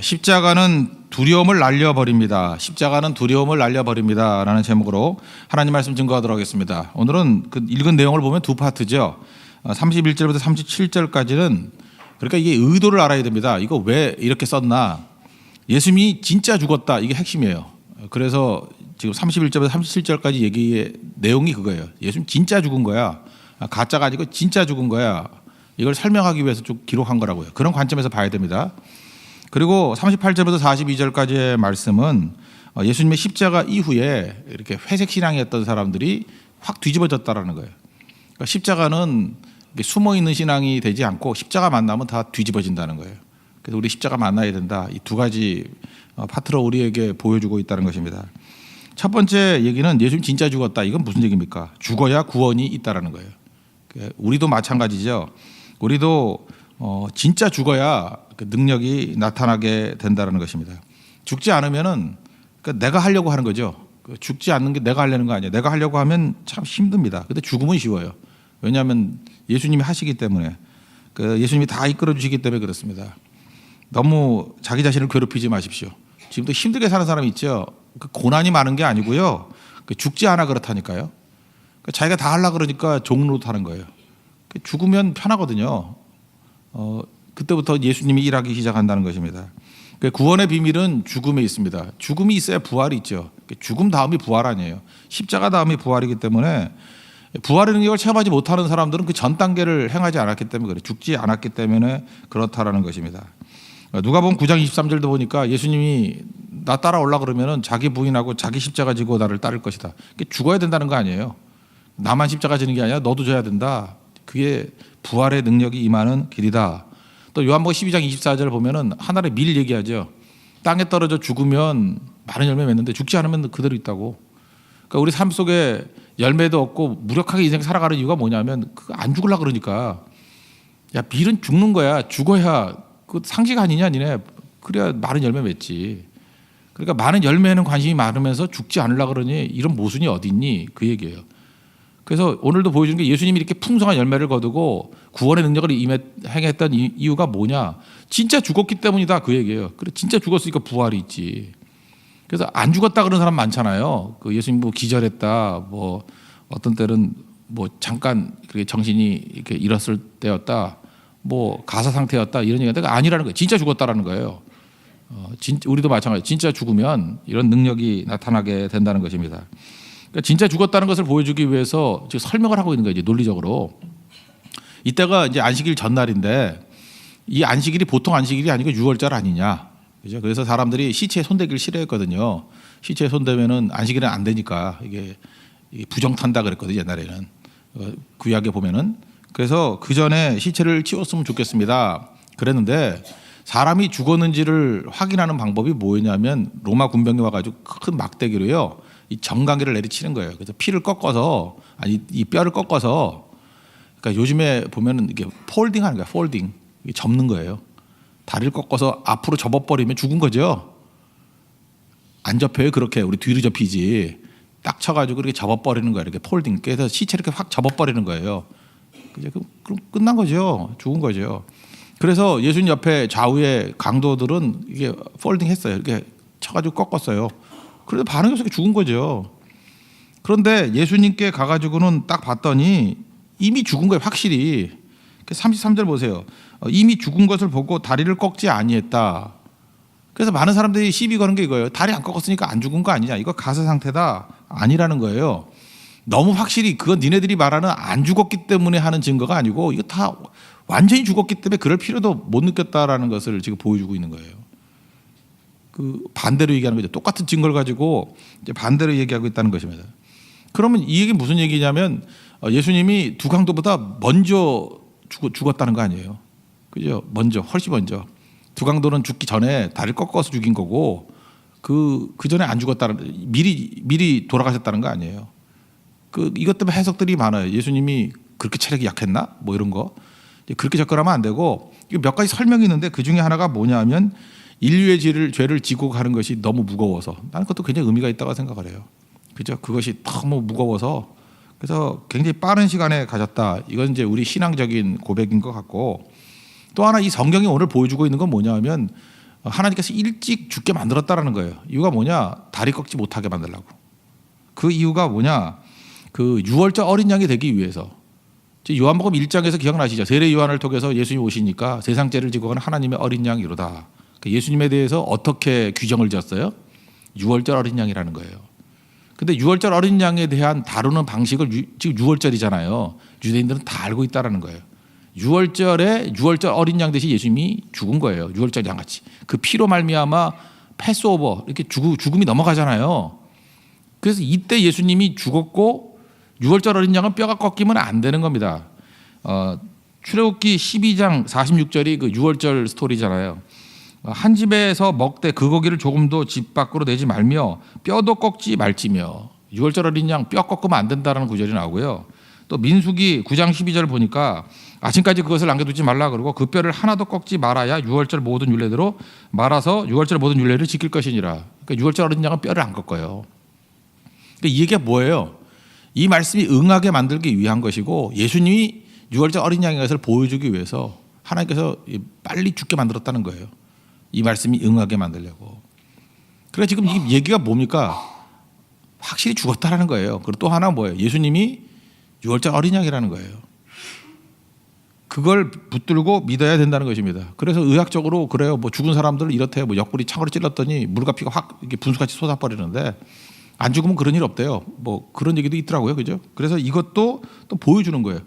십자가는 두려움을 날려버립니다. 십자가는 두려움을 날려버립니다. 라는 제목으로 하나님 말씀 증거하도록 하겠습니다. 오늘은 그 읽은 내용을 보면 두 파트죠. 31절부터 37절까지는 그러니까 이게 의도를 알아야 됩니다. 이거 왜 이렇게 썼나. 예수님이 진짜 죽었다. 이게 핵심이에요. 그래서 지금 31절부터 37절까지 얘기의 내용이 그거예요. 예수님 진짜 죽은 거야. 가짜가 아니고 진짜 죽은 거야. 이걸 설명하기 위해서 쭉 기록한 거라고요. 그런 관점에서 봐야 됩니다. 그리고 38절부터 42절까지의 말씀은 예수님의 십자가 이후에 이렇게 회색 신앙이었던 사람들이 확 뒤집어졌다라는 거예요. 그러니까 십자가는 숨어 있는 신앙이 되지 않고 십자가 만나면 다 뒤집어진다는 거예요. 그래서 우리 십자가 만나야 된다. 이 두 가지 파트로 우리에게 보여주고 있다는 것입니다. 첫 번째 얘기는 예수님 진짜 죽었다. 이건 무슨 얘기입니까? 죽어야 구원이 있다라는 거예요. 우리도 마찬가지죠. 우리도 진짜 죽어야 그 능력이 나타나게 된다는 것입니다. 죽지 않으면은 그러니까 내가 하려고 하는 거죠. 죽지 않는 게 내가 하려는 거 아니에요. 내가 하려고 하면 참 힘듭니다. 근데 죽음은 쉬워요. 왜냐하면 예수님이 하시기 때문에, 예수님이 다 이끌어 주시기 때문에 그렇습니다. 너무 자기 자신을 괴롭히지 마십시오. 지금도 힘들게 사는 사람이 있죠. 그 고난이 많은 게 아니고요. 죽지 않아 그렇다니까요. 자기가 다 하려고 그러니까 종로로 하는 거예요. 죽으면 편하거든요. 그때부터 예수님이 일하기 시작한다는 것입니다. 구원의 비밀은 죽음에 있습니다. 죽음이 있어야 부활이 있죠. 죽음 다음이 부활 아니에요. 십자가 다음이 부활이기 때문에 부활의 능력을 체험하지 못하는 사람들은 그 전 단계를 행하지 않았기 때문에 그래요. 죽지 않았기 때문에 그렇다라는 것입니다. 누가복음 9장 23절도 보니까 예수님이 나 따라오려고 그러면은 자기 부인하고 자기 십자가 지고 나를 따를 것이다. 죽어야 된다는 거 아니에요. 나만 십자가 지는 게 아니라 너도 져야 된다. 그게 부활의 능력이 임하는 길이다. 또 요한복음 12장 24절 보면은 하나의 밀 얘기하죠. 땅에 떨어져 죽으면 많은 열매 맺는데 죽지 않으면 그대로 있다고. 그러니까 우리 삶 속에 열매도 없고 무력하게 인생 살아가는 이유가 뭐냐면 안 죽으려고 그러니까. 야, 밀은 죽는 거야. 죽어야 그 상식 아니냐 니네. 그래야 많은 열매 맺지. 그러니까 많은 열매에는 관심이 많으면서 죽지 않으려고 그러니 이런 모순이 어디 있니? 그 얘기예요. 그래서 오늘도 보여주는 게 예수님이 이렇게 풍성한 열매를 거두고 구원의 능력을 행했던 이유가 뭐냐? 진짜 죽었기 때문이다. 그 얘기예요. 그래, 진짜 죽었으니까 부활이 있지. 그래서 안 죽었다 그러는 사람 많잖아요. 그 예수님 뭐 기절했다. 뭐 어떤 때는 뭐 잠깐 그렇게 정신이 이렇게 잃었을 때였다. 뭐 가사 상태였다. 이런 얘기가 아니라는 거예요. 진짜 죽었다라는 거예요. 우리도 마찬가지. 진짜 죽으면 이런 능력이 나타나게 된다는 것입니다. 그러니까 진짜 죽었다는 것을 보여주기 위해서 지금 설명을 하고 있는 거예요. 이제 논리적으로. 이때가 이제 안식일 전날인데 이 안식일이 보통 안식일이 아니고 6월절 아니냐. 그죠? 그래서 사람들이 시체에 손대기를 싫어했거든요. 시체에 손대면은 안식일은 안 되니까 이게 부정탄다 그랬거든요. 옛날에는. 구약에 보면은. 그래서 그 전에 시체를 치웠으면 좋겠습니다. 그랬는데 사람이 죽었는지를 확인하는 방법이 뭐였냐면 로마 군병이 와가지고 큰 막대기로요. 이 정강이를 내리치는 거예요. 그래서 피를 꺾어서 이 뼈를 꺾어서 그러니까 요즘에 보면은 이게 폴딩 하는 거야. 폴딩. 접는 거예요. 다리를 꺾어서 앞으로 접어버리면 죽은 거죠. 안 접혀요. 그렇게 우리 뒤로 접히지. 딱 쳐가지고 이렇게 접어버리는 거예요. 이렇게 폴딩. 그래서 시체 이렇게 확 접어버리는 거예요. 그럼 끝난 거죠. 죽은 거죠. 그래서 예수님 옆에 좌우의 강도들은 이게 폴딩 했어요. 이렇게 쳐가지고 꺾었어요. 그래도 반응이 없어서 죽은 거죠. 그런데 예수님께 가가지고는 딱 봤더니 이미 죽은 거예요. 확실히. 33절 보세요. 이미 죽은 것을 보고 다리를 꺾지 아니했다. 그래서 많은 사람들이 시비 거는 게 이거예요. 다리 안 꺾었으니까 안 죽은 거 아니냐. 이거 가사 상태다. 아니라는 거예요. 너무 확실히 그건 니네들이 말하는 안 죽었기 때문에 하는 증거가 아니고 이거 다 완전히 죽었기 때문에 그럴 필요도 못 느꼈다라는 것을 지금 보여주고 있는 거예요. 그 반대로 얘기하는 거죠. 똑같은 증거를 가지고 이제 반대로 얘기하고 있다는 것입니다. 그러면 이 얘기 무슨 얘기냐면 예수님이 두 강도보다 먼저 죽었다는 거 아니에요. 그죠? 훨씬 먼저. 두 강도는 죽기 전에 다리를 꺾어서 죽인 거고 그 전에 안 죽었다는 미리 돌아가셨다는 거 아니에요. 이것 때문에 해석들이 많아요. 예수님이 그렇게 체력이 약했나? 뭐 이런 거. 그렇게 접근하면 안 되고 몇 가지 설명이 있는데 그 중에 하나가 뭐냐면 인류의 죄를 지고 가는 것이 너무 무거워서 나는 그것도 굉장히 의미가 있다고 생각을 해요. 그죠? 그것이 너무 무거워서 그래서 굉장히 빠른 시간에 가졌다. 이건 이제 우리 신앙적인 고백인 것 같고 또 하나 이 성경이 오늘 보여주고 있는 건 뭐냐면 하나님께서 일찍 죽게 만들었다라는 거예요. 이유가 뭐냐? 다리 꺾지 못하게 만들려고. 그 이유가 뭐냐? 그 유월절 어린 양이 되기 위해서. 요한복음 1장에서 기억나시죠? 세례 요한을 통해서 예수님 오시니까 세상 죄를 지고 가는 하나님의 어린 양이로다. 예수님에 대해서 어떻게 규정을 지었어요? 유월절 어린 양이라는 거예요. 근데 유월절 어린 양에 대한 다루는 방식을 지금 유월절이잖아요. 유대인들은 다 알고 있다라는 거예요. 유월절에 유월절 어린 양 대신 예수님이 죽은 거예요. 유월절 양같이. 그 피로 말미암아 패스오버 이렇게 죽음이 넘어가잖아요. 그래서 이때 예수님이 죽었고 유월절 어린 양은 뼈가 꺾이면 안 되는 겁니다. 출애굽기 12장 46절이 그 유월절 스토리잖아요. 한 집에서 먹되 그 고기를 조금도 집 밖으로 내지 말며 뼈도 꺾지 말지며. 유월절 어린 양 뼈 꺾으면 안 된다는 구절이 나오고요. 또 민수기 9장 12절 보니까 아침까지 그것을 남겨두지 말라 그러고 그 뼈를 하나도 꺾지 말아야 유월절 모든 율례대로 말아서 유월절 모든 율례를 지킬 것이니라. 그러니까 유월절 어린 양은 뼈를 안 꺾어요. 그러니까 이 얘기가 뭐예요? 이 말씀이 응하게 만들기 위한 것이고 예수님이 유월절 어린 양의 것을 보여주기 위해서 하나님께서 빨리 죽게 만들었다는 거예요. 이 말씀이 응하게 만들려고. 그래서 지금 이 얘기가 뭡니까? 확실히 죽었다라는 거예요. 그리고 또 하나 뭐예요? 예수님이 유월절 어린 양이라는 거예요. 그걸 붙들고 믿어야 된다는 것입니다. 그래서 의학적으로 그래요. 뭐 죽은 사람들은 이렇대요. 뭐 옆구리 창으로 찔렀더니 물과 피가 확 이렇게 분수같이 솟아버리는데 안 죽으면 그런 일 없대요. 뭐 그런 얘기도 있더라고요. 그죠? 그래서 이것도 또 보여주는 거예요.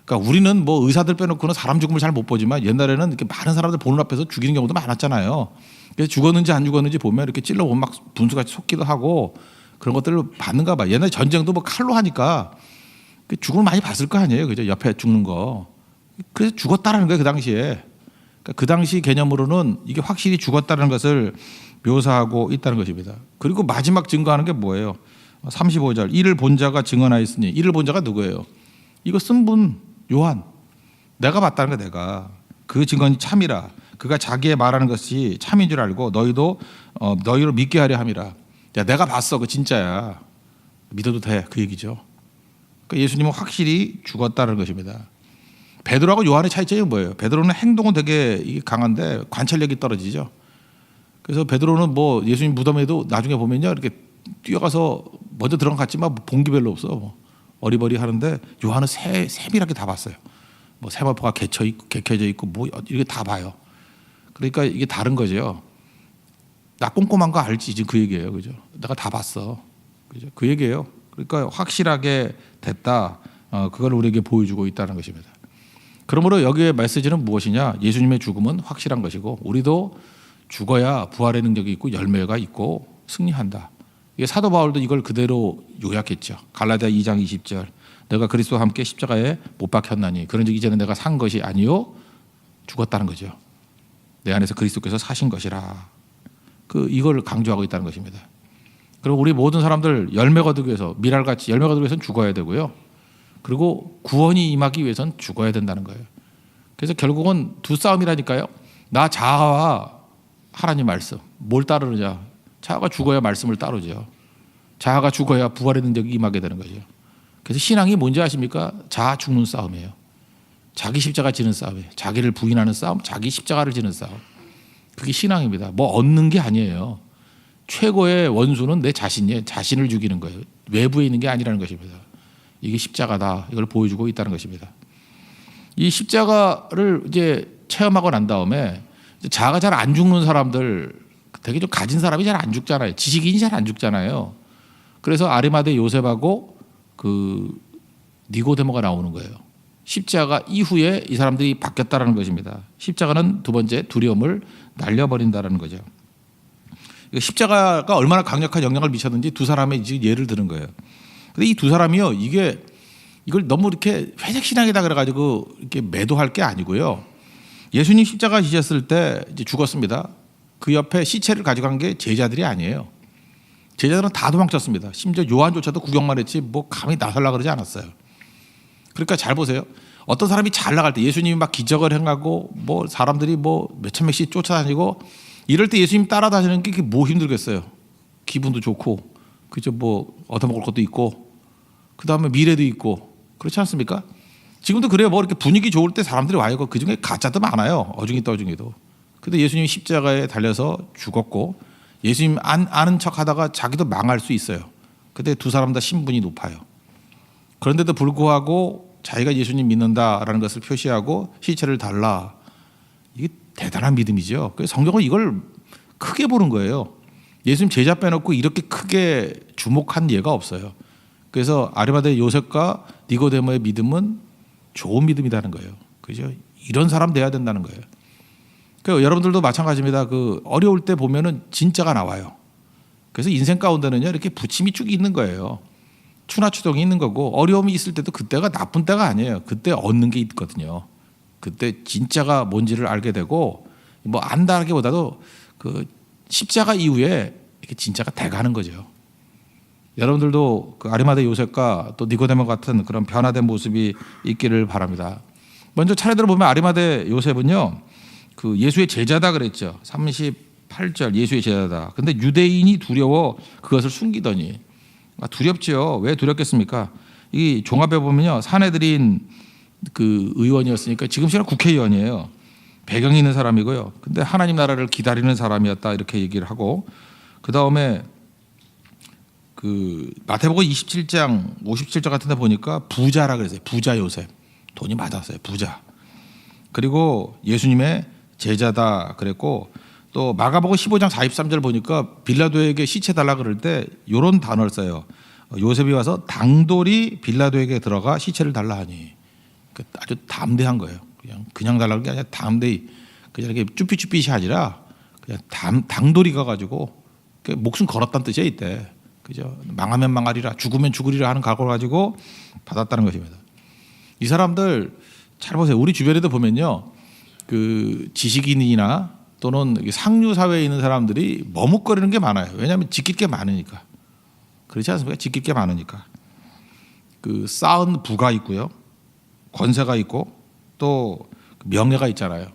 그러니까 우리는 뭐 의사들 빼놓고는 사람 죽음을 잘 못 보지만 옛날에는 이렇게 많은 사람들 보는 앞에서 죽이는 경우도 많았잖아요. 그래서 죽었는지 안 죽었는지 보면 이렇게 찔러보면 막 분수같이 솟기도 하고 그런 것들을 봤는가 봐. 옛날에 전쟁도 뭐 칼로 하니까 죽음을 많이 봤을 거 아니에요. 그죠? 옆에 죽는 거. 그래서 죽었다라는 거예요. 그 당시에. 그러니까 그 당시 개념으로는 이게 확실히 죽었다는 것을 묘사하고 있다는 것입니다. 그리고 마지막 증거하는 게 뭐예요? 35절. 이를 본 자가 증언하였으니. 이를 본 자가 누구예요? 이거 쓴 분 요한. 내가 봤다는 거 내가. 그 증언이 참이라. 그가 자기의 말하는 것이 참인 줄 알고 너희도 너희를 믿게 하려 함이라. 야, 내가 봤어. 그 진짜야. 믿어도 돼. 그 얘기죠. 그러니까 예수님은 확실히 죽었다는 것입니다. 베드로하고 요한의 차이점이 뭐예요? 베드로는 행동은 되게 강한데 관찰력이 떨어지죠. 그래서 베드로는 뭐 예수님 무덤에도 나중에 보면요 이렇게 뛰어가서 먼저 들어간 것 같지만 본 게 별로 없어. 뭐 어리버리 하는데 요한은 세밀하게 다 봤어요. 뭐 세마포가 개켜져 있고 뭐 이렇게 다 봐요. 그러니까 이게 다른 거죠. 나 꼼꼼한 거 알지 지금 그 얘기예요, 그죠? 내가 다 봤어, 그죠? 그 얘기예요. 그러니까 확실하게 됐다. 그걸 우리에게 보여주고 있다는 것입니다. 그러므로 여기에 메시지는 무엇이냐? 예수님의 죽음은 확실한 것이고 우리도 죽어야 부활의 능력이 있고 열매가 있고 승리한다. 이게 사도 바울도 이걸 그대로 요약했죠. 갈라디아 2장 20절. 내가 그리스도와 함께 십자가에 못 박혔나니 그런즉 이제는 내가 산 것이 아니요 죽었다는 거죠. 내 안에서 그리스도께서 사신 것이라. 이걸 강조하고 있다는 것입니다. 그리고 우리 모든 사람들 열매 거두기 위해서 미랄같이 열매 거두기 위해서는 죽어야 되고요. 그리고 구원이 임하기 위해서는 죽어야 된다는 거예요. 그래서 결국은 두 싸움이라니까요. 나 자아와 하나님 말씀. 뭘 따르느냐. 자아가 죽어야 말씀을 따르죠. 자아가 죽어야 부활의 능력이 임하게 되는 거죠. 그래서 신앙이 뭔지 아십니까? 자아 죽는 싸움이에요. 자기 십자가 지는 싸움이에요. 자기를 부인하는 싸움, 자기 십자가를 지는 싸움. 그게 신앙입니다. 뭐 얻는 게 아니에요. 최고의 원수는 내 자신이에요. 자신을 죽이는 거예요. 외부에 있는 게 아니라는 것입니다. 이게 십자가다. 이걸 보여주고 있다는 것입니다. 이 십자가를 이제 체험하고 난 다음에 자아가 잘 안 죽는 사람들, 되게 좀 가진 사람이 잘 안 죽잖아요. 지식인이 잘 안 죽잖아요. 그래서 아리마대 요셉하고 그 니고데모가 나오는 거예요. 십자가 이후에 이 사람들이 바뀌었다는 것입니다. 십자가는 두 번째 두려움을 날려버린다는 거죠. 십자가가 얼마나 강력한 영향을 미쳤는지 두 사람의 예를 드는 거예요. 근데 이 두 사람이요, 이걸 너무 이렇게 회색 신앙이다 그래가지고 이렇게 매도할 게 아니고요. 예수님 십자가 지셨을 때 이제 죽었습니다. 그 옆에 시체를 가져간 게 제자들이 아니에요. 제자들은 다 도망쳤습니다. 심지어 요한조차도 구경만 했지 뭐 감히 나서려 그러지 않았어요. 그러니까 잘 보세요. 어떤 사람이 잘 나갈 때 예수님이 막 기적을 행하고 뭐 사람들이 뭐 몇천 명씩 쫓아다니고 이럴 때 예수님 따라다니는 게 뭐 힘들겠어요. 기분도 좋고 그죠, 뭐 얻어먹을 것도 있고 그 다음에 미래도 있고 그렇지 않습니까? 지금도 그래요. 뭐 이렇게 분위기 좋을 때 사람들이 와요. 그 중에 가짜도 많아요. 어중이 떠중이도. 근데 예수님이 십자가에 달려서 죽었고 예수님 아는 척하다가 자기도 망할 수 있어요. 근데 두 사람 다 신분이 높아요. 그런데도 불구하고 자기가 예수님 믿는다라는 것을 표시하고 시체를 달라. 이게 대단한 믿음이죠. 그래서 성경은 이걸 크게 보는 거예요. 예수님 제자 빼놓고 이렇게 크게 주목한 예가 없어요. 그래서 아리마대 요셉과 니고데모의 믿음은 좋은 믿음이라는 거예요. 그죠? 이런 사람 돼야 된다는 거예요. 그러니까 여러분들도 마찬가지입니다. 그 어려울 때 보면은 진짜가 나와요. 그래서 인생 가운데는요 이렇게 부침이 쭉 있는 거예요. 추나추동이 있는 거고 어려움이 있을 때도 그때가 나쁜 때가 아니에요. 그때 얻는 게 있거든요. 그때 진짜가 뭔지를 알게 되고 뭐 안다기보다도 그 십자가 이후에 이렇게 진짜가 돼가는 거죠. 여러분들도 그 아리마대 요셉과 또 니고데모 같은 그런 변화된 모습이 있기를 바랍니다. 먼저 차례대로 보면 아리마대 요셉은요 그 예수의 제자다 그랬죠. 38절 예수의 제자다. 근데 유대인이 두려워 그것을 숨기더니 두렵죠. 왜 두렵겠습니까? 이 종합에 보면요 사내들인 그 의원이었으니까 지금 시간 국회의원이에요. 배경이 있는 사람이고요. 근데 하나님 나라를 기다리는 사람이었다 이렇게 얘기를 하고 그 다음에 그 마태복음 27장 57절 같은 데 보니까 부자라 그랬어요. 부자 요셉. 돈이 많았어요. 부자. 그리고 예수님의 제자다 그랬고 또 마가복음 15장 43절 보니까 빌라도에게 시체 달라 그럴 때 이런 단어를 써요. 요셉이 와서 당돌이 빌라도에게 들어가 시체를 달라 하니 아주 담대한 거예요. 그냥 달라는 게 아니라 담대히 그냥 이렇게 쭈삐쭈삐이 아니라 그냥 당돌이 가가지고 목숨 걸었다는 뜻이에요 이때. 그죠? 망하면 망하리라 죽으면 죽으리라 하는 각오를 가지고 받았다는 것입니다. 이 사람들 잘 보세요. 우리 주변에도 보면요 그 지식인이나 또는 상류 사회에 있는 사람들이 머뭇거리는 게 많아요. 왜냐하면 지킬 게 많으니까. 그렇지 않습니까? 지킬 게 많으니까. 그 쌓은 부가 있고요, 권세가 있고 또 명예가 있잖아요.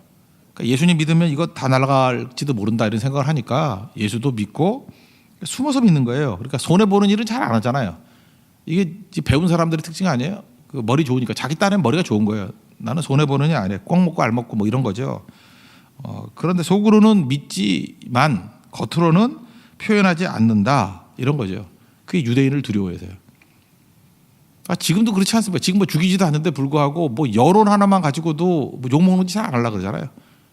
그러니까 예수님 믿으면 이거 다 날아갈지도 모른다 이런 생각을 하니까 예수도 믿고 숨어서 믿는 거예요. 그러니까 손해 보는 일은 잘 안 하잖아요. 이게 배운 사람들의 특징 아니에요? 그 머리 좋으니까 자기 딴엔 머리가 좋은 거예요. 나는 손해 보는 일 안 해. 꼭 먹고 알 먹고 뭐 이런 거죠. 그런데 속으로는 믿지만 겉으로는 표현하지 않는다 이런 거죠. 그게 유대인을 두려워해서요. 지금도 그렇지 않습니까? 지금 뭐 죽이지도 않는데 불구하고 뭐 여론 하나만 가지고도 뭐 욕먹는 짓 안 하려고 그러잖아요.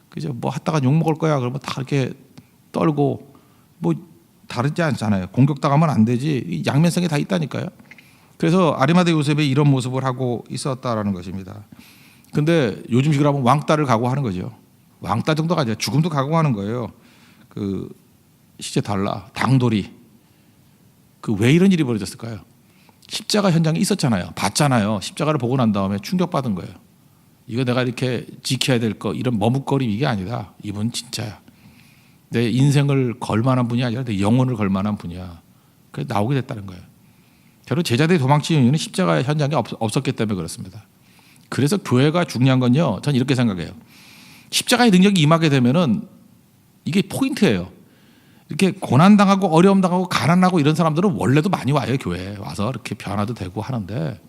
그죠? 뭐 하다가 욕먹을 거야 그러면 다 이렇게 떨고 뭐 다르지 않잖아요. 공격당하면 안 되지. 양면성이 다 있다니까요. 그래서 아리마대 요셉이 이런 모습을 하고 있었다라는 것입니다. 근데 요즘식으로 하면 왕따를 각오하는 거죠. 왕따 정도가 아니라 죽음도 각오하는 거예요. 그 시체 달라 당돌이. 그 왜 이런 일이 벌어졌을까요? 십자가 현장에 있었잖아요. 봤잖아요. 십자가를 보고 난 다음에 충격받은 거예요. 이거 내가 이렇게 지켜야 될 거 이런 머뭇거림 이게 아니다. 이분 진짜야. 내 인생을 걸 만한 분이 아니라 내 영혼을 걸 만한 분이야. 그래서 나오게 됐다는 거예요. 결국 제자들이 도망치는 이유는 십자가 현장에 없었기 때문에 그렇습니다. 그래서 교회가 중요한 건요. 전 이렇게 생각해요. 십자가의 능력이 임하게 되면은 이게 포인트예요. 이렇게 고난당하고 어려움당하고 가난하고 이런 사람들은 원래도 많이 와요. 교회에 와서 이렇게 변화도 되고 하는데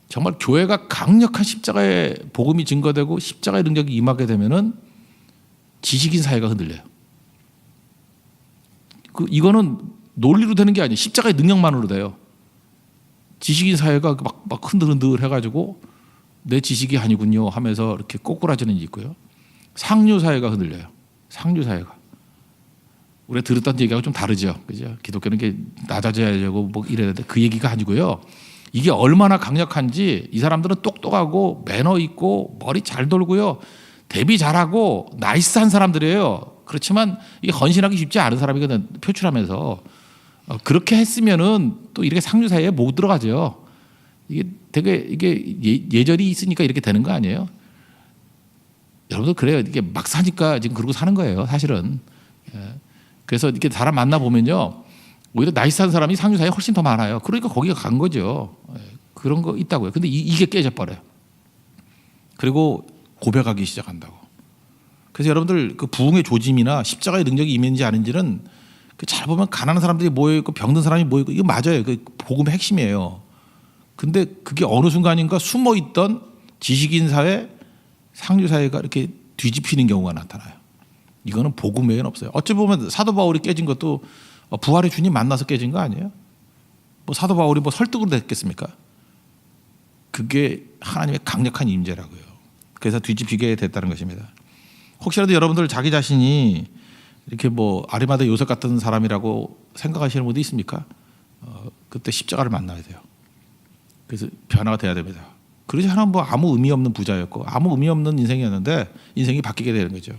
정말 교회가 강력한 십자가의 복음이 증거되고 십자가의 능력이 임하게 되면은 지식인 사회가 흔들려요. 이거는 논리로 되는 게 아니에요. 십자가의 능력만으로 돼요. 지식인 사회가 막 흔들흔들 해가지고 내 지식이 아니군요 하면서 이렇게 꼬꾸라지는 게 있고요. 상류 사회가 흔들려요. 상류 사회가. 우리가 들었던 얘기하고 좀 다르죠. 그죠? 기독교는 게 낮아져야 되고 뭐 이래야 되는데 그 얘기가 아니고요. 이게 얼마나 강력한지 이 사람들은 똑똑하고 매너 있고 머리 잘 돌고요. 대비 잘하고 나이스한 사람들이에요. 그렇지만 이게 헌신하기 쉽지 않은 사람이거든. 표출하면서 그렇게 했으면은 또 이렇게 상류 사회에 못 들어가죠. 이게 되게 이게 예절이 있으니까 이렇게 되는 거 아니에요? 여러분들 그래요. 이게 막 사니까 지금 그러고 사는 거예요. 사실은. 그래서 이렇게 사람 만나 보면요, 오히려 나이스한 사람이 상류 사회에 훨씬 더 많아요. 그러니까 거기가 간 거죠. 그런 거 있다고요. 근데 이게 깨져 버려요. 그리고 고백하기 시작한다고. 그래서 여러분들 그 부흥의 조짐이나 십자가의 능력이 임했는지 아닌지는 잘 보면 가난한 사람들이 모여 있고 병든 사람이 모여 있고 이거 맞아요. 그 복음의 핵심이에요. 근데 그게 어느 순간인가 숨어 있던 지식인 사회, 상류 사회가 이렇게 뒤집히는 경우가 나타나요. 이거는 복음 외에는 없어요. 어찌 보면 사도 바울이 깨진 것도 부활의 주님 만나서 깨진 거 아니에요? 뭐 사도 바울이 뭐 설득으로 됐겠습니까? 그게 하나님의 강력한 임재라고요. 그래서 뒤집히게 됐다는 것입니다. 혹시라도 여러분들 자기 자신이 이렇게 뭐 아리마다 요셉 같은 사람이라고 생각하시는 분도 있습니까? 그때 십자가를 만나야 돼요. 그래서 변화가 돼야 됩니다. 그러지 않으면 뭐 아무 의미 없는 부자였고 아무 의미 없는 인생이었는데 인생이 바뀌게 되는 거죠.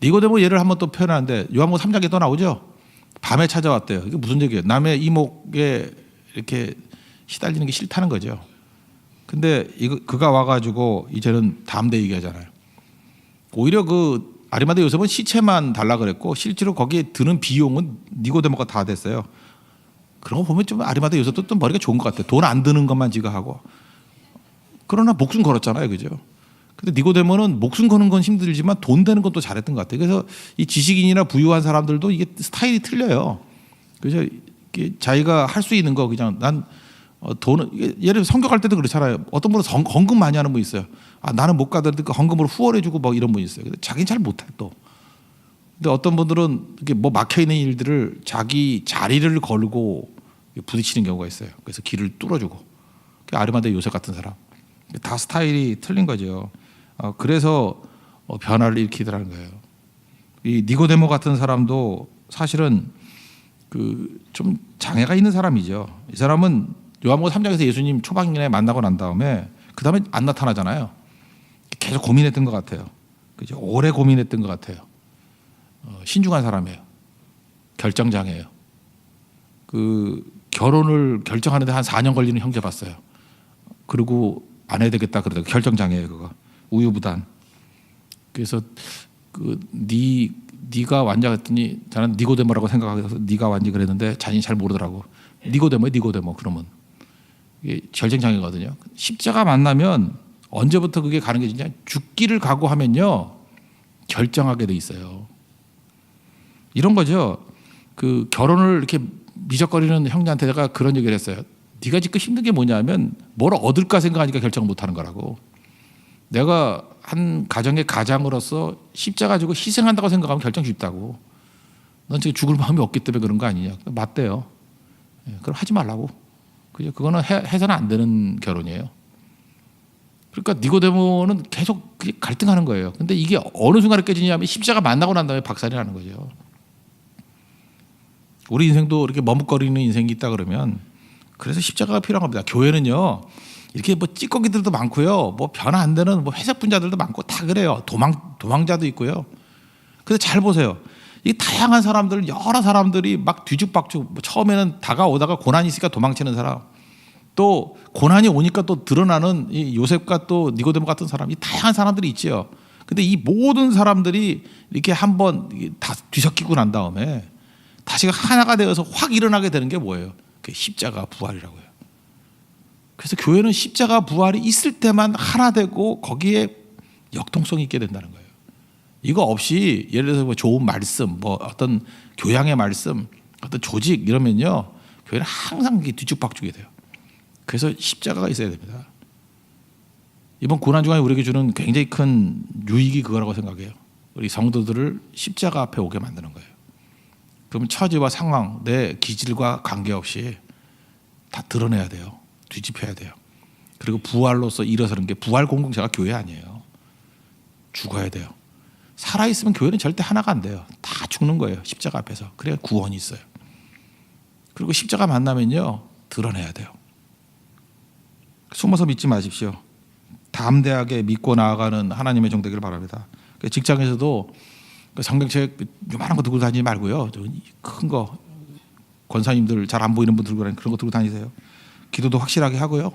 니고데모 예를 한번 또 표현하는데 요한복음 3장에 또 나오죠. 밤에 찾아왔대요. 이게 무슨 얘기예요? 남의 이목에 이렇게 시달리는 게 싫다는 거죠. 근데 그가 와가지고 이제는 담대 얘기하잖아요. 오히려 그 아리마다 요셉은 시체만 달라 그랬고 실제로 거기에 드는 비용은 니고데모가 다 됐어요. 그런 거 보면 좀 아리마다 요셉도 또 머리가 좋은 것 같아요. 돈 안 드는 것만 지가 하고. 그러나 목숨 걸었잖아요, 그죠? 근데 니고데모는 목숨 거는 건 힘들지만 돈 되는 건 또 잘했던 것 같아요. 그래서 이 지식인이나 부유한 사람들도 이게 스타일이 틀려요. 그래서 자기가 할 수 있는 거 그냥 난 돈은 예를 들어 성격할 때도 그렇잖아요. 어떤 분은 헌금 많이 하는 분 있어요. 나는 못 가더라도 그 헌금으로 후원해주고 뭐 이런 분 있어요. 근데 자기는 잘 못해 또. 근데 어떤 분들은 이렇게 뭐 막혀 있는 일들을 자기 자리를 걸고 부딪히는 경우가 있어요. 그래서 길을 뚫어주고. 아리마다 요셉 같은 사람. 다 스타일이 틀린 거죠. 그래서 변화를 일으키더라는 거예요. 이 니고데모 같은 사람도 사실은 그 좀 장애가 있는 사람이죠. 이 사람은 요한복음 3장에서 예수님 초방에 만나고 난 다음에 그 다음에 안 나타나잖아요. 계속 고민했던 것 같아요. 그죠? 오래 고민했던 것 같아요. 신중한 사람이에요. 결정장애예요. 그 결혼을 결정하는데 한 4년 걸리는 형제 봤어요. 그리고 안 해야 되겠다 그러다가 결정장애예요. 그거 우유부단. 그래서 그 네가 왔냐 했더니 저는 니고데모라고 생각해서 네가 왔니 그랬는데 자신이 잘 모르더라고. 니고데모 그러면 이게 결정장애거든요. 십자가 만나면 언제부터 그게 가는 게 진짜 죽기를 각오하면요 결정하게 돼 있어요. 이런 거죠. 그 결혼을 이렇게 미적거리는 형제한테 내가 그런 얘기를 했어요. 네가 지금 힘든 게 뭐냐면 뭘 얻을까 생각하니까 결정을 못하는 거라고. 내가 한 가정의 가장으로서 십자가 지고 희생한다고 생각하면 결정 쉽다고. 넌 지금 죽을 마음이 없기 때문에 그런 거 아니냐. 맞대요. 그럼 하지 말라고. 그거는 해서는 안 되는 결혼이에요. 그러니까 니고데모는 계속 갈등하는 거예요. 근데 이게 어느 순간에 깨지냐면 십자가 만나고 난 다음에 박살이 나는 거죠. 우리 인생도 이렇게 머뭇거리는 인생이 있다 그러면 그래서 십자가가 필요한 겁니다. 교회는요 이렇게 뭐 찌꺼기들도 많고요, 뭐 변화 안 되는 뭐 회색 분자들도 많고 다 그래요. 도망자도 있고요. 근데 잘 보세요. 이 다양한 사람들, 여러 사람들이 막 뒤죽박죽, 뭐 처음에는 다가오다가 고난이 있으니까 도망치는 사람, 또 고난이 오니까 또 드러나는 이 요셉과 또 니고데모 같은 사람, 이 다양한 사람들이 있지요. 근데 이 모든 사람들이 이렇게 한번 다 뒤섞이고 난 다음에 다시 하나가 되어서 확 일어나게 되는 게 뭐예요? 그게 십자가 부활이라고요. 그래서 교회는 십자가 부활이 있을 때만 하나 되고 거기에 역동성이 있게 된다는 거예요. 이거 없이 예를 들어서 뭐 좋은 말씀, 뭐 어떤 교양의 말씀, 어떤 조직 이러면요 교회는 항상 뒤죽박죽이 돼요. 그래서 십자가가 있어야 됩니다. 이번 고난주간이 우리에게 주는 굉장히 큰 유익이 그거라고 생각해요. 우리 성도들을 십자가 앞에 오게 만드는 거예요. 그러면 처지와 상황, 내 기질과 관계없이 다 드러내야 돼요. 뒤집혀야 돼요. 그리고 부활로서 일어서는 게 부활 공동체가 교회 아니에요. 죽어야 돼요. 살아있으면 교회는 절대 하나가 안 돼요. 다 죽는 거예요. 십자가 앞에서. 그래야 구원이 있어요. 그리고 십자가 만나면요 드러내야 돼요. 숨어서 믿지 마십시오. 담대하게 믿고 나아가는 하나님의 종 되기를 바랍니다. 직장에서도 성경책 요만한 거 들고 다니지 말고요. 큰 거 권사님들 잘 안 보이는 분 들고 다니는 그런 거 들고 다니세요. 기도도 확실하게 하고요.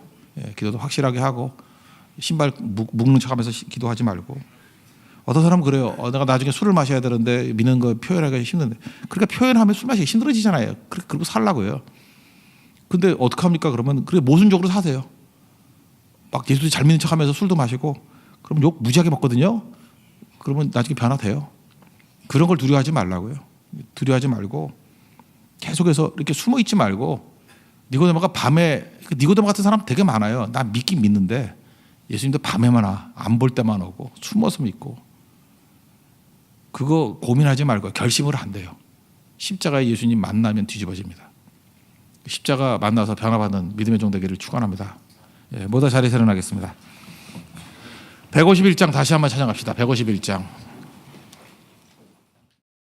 기도도 확실하게 하고 신발 묶는 척하면서 기도하지 말고. 어떤 사람은 그래요. 내가 나중에 술을 마셔야 되는데 믿는 거 표현하기가 힘든데. 그러니까 표현하면 술 마시기 힘들어지잖아요. 그리고 살라고요. 근데 어떡합니까? 그러면 그래 모순적으로 사세요. 막 예수 잘 믿는 척하면서 술도 마시고 그럼 욕 무지하게 먹거든요. 그러면 나중에 변화돼요. 그런 걸 두려워하지 말라고요. 두려워하지 말고 계속해서 이렇게 숨어 있지 말고. 니고데모가 밤에, 니고데모 같은 사람 되게 많아요. 나 믿긴 믿는데 예수님도 밤에만 와. 안 볼 때만 오고 숨어서 믿고. 그거 고민하지 말고 결심을 안 돼요. 십자가의 예수님 만나면 뒤집어집니다. 십자가 만나서 변화받는 믿음의 종 되기를 축원합니다. 모두 자리에 일어나겠습니다. 151장 다시 한번 찾아갑시다. 151장.